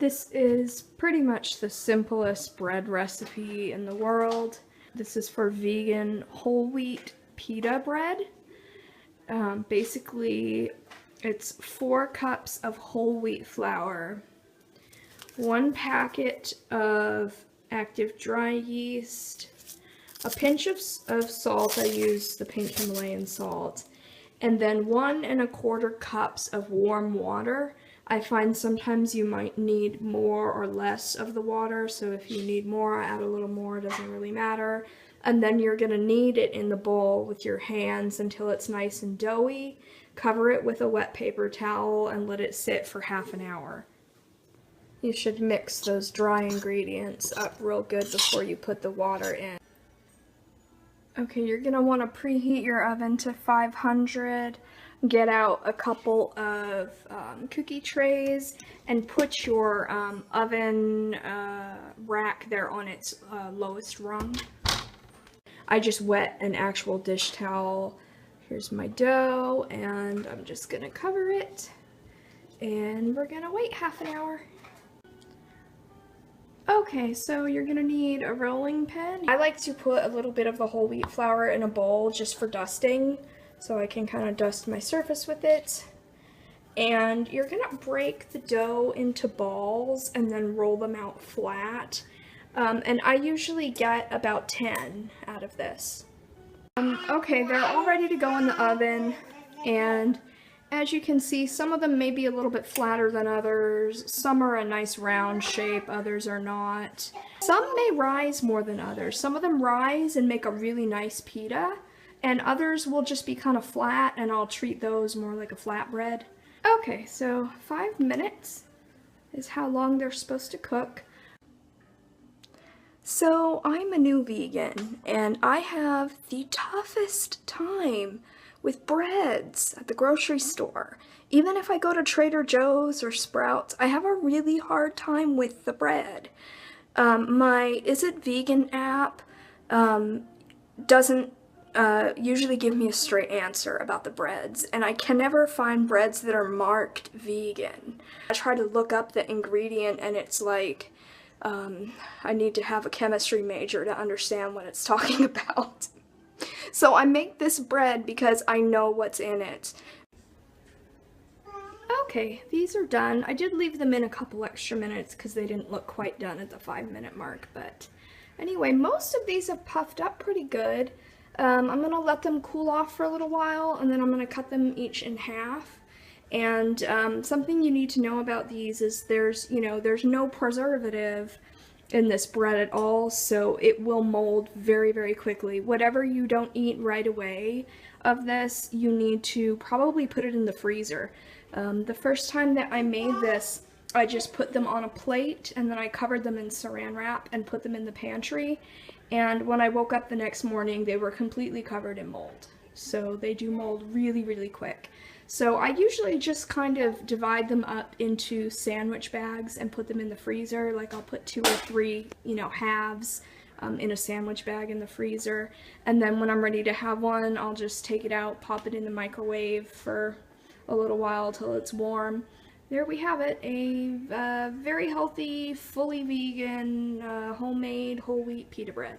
This is pretty much the simplest bread recipe in the world. This is for vegan whole wheat pita bread. Basically, it's 4 cups of whole wheat flour, 1 packet of active dry yeast, a pinch of salt. I use the pink Himalayan salt, and then 1 1/4 cups of warm water. I find sometimes you might need more or less of the water, so if you need more, add a little more, it doesn't really matter. And then you're going to knead it in the bowl with your hands until it's nice and doughy. Cover it with a wet paper towel and let it sit for half an hour. You should mix those dry ingredients up real good before you put the water in. Okay, you're going to want to preheat your oven to 500. Get out a couple of cookie trays and put your oven rack there on its lowest rung. I just wet an actual dish towel. Here's my dough, and I'm just gonna cover it, and we're gonna wait half an hour. Okay, so you're gonna need a rolling pin. I like to put a little bit of the whole wheat flour in a bowl just for dusting, so I can kind of dust my surface with it. And you're gonna break the dough into balls and then roll them out flat. And I usually get about 10 out of this. Okay, they're all ready to go in the oven, and as you can see, some of them may be a little bit flatter than others. Some are a nice round shape, others are not. Some may rise more than others. Some of them rise and make a really nice pita, and others will just be kind of flat, and I'll treat those more like a flatbread. Okay, so 5 minutes is how long they're supposed to cook. So I'm a new vegan, and I have the toughest time with breads at the grocery store. Even if I go to Trader Joe's or Sprouts, I have a really hard time with the bread. My Is It Vegan app doesn't usually give me a straight answer about the breads, and I can never find breads that are marked vegan. I try to look up the ingredient, and it's like, I need to have a chemistry major to understand what it's talking about. So I make this bread because I know what's in it. Okay, these are done. I did leave them in a couple extra minutes because they didn't look quite done at the 5-minute mark, but anyway, most of these have puffed up pretty good. I'm going to let them cool off for a little while, and then I'm going to cut them each in half. And something you need to know about these is there's no preservative in this bread at all, so it will mold very, very quickly. Whatever you don't eat right away of this, you need to probably put it in the freezer. The first time that I made this, I just put them on a plate, and then I covered them in saran wrap and put them in the pantry. And when I woke up the next morning, they were completely covered in mold. So they do mold really, really quick. So I usually just kind of divide them up into sandwich bags and put them in the freezer. Like I'll put 2 or 3, halves in a sandwich bag in the freezer. And then when I'm ready to have one, I'll just take it out, pop it in the microwave for a little while till it's warm. There we have it, a very healthy, fully vegan, homemade whole wheat pita bread.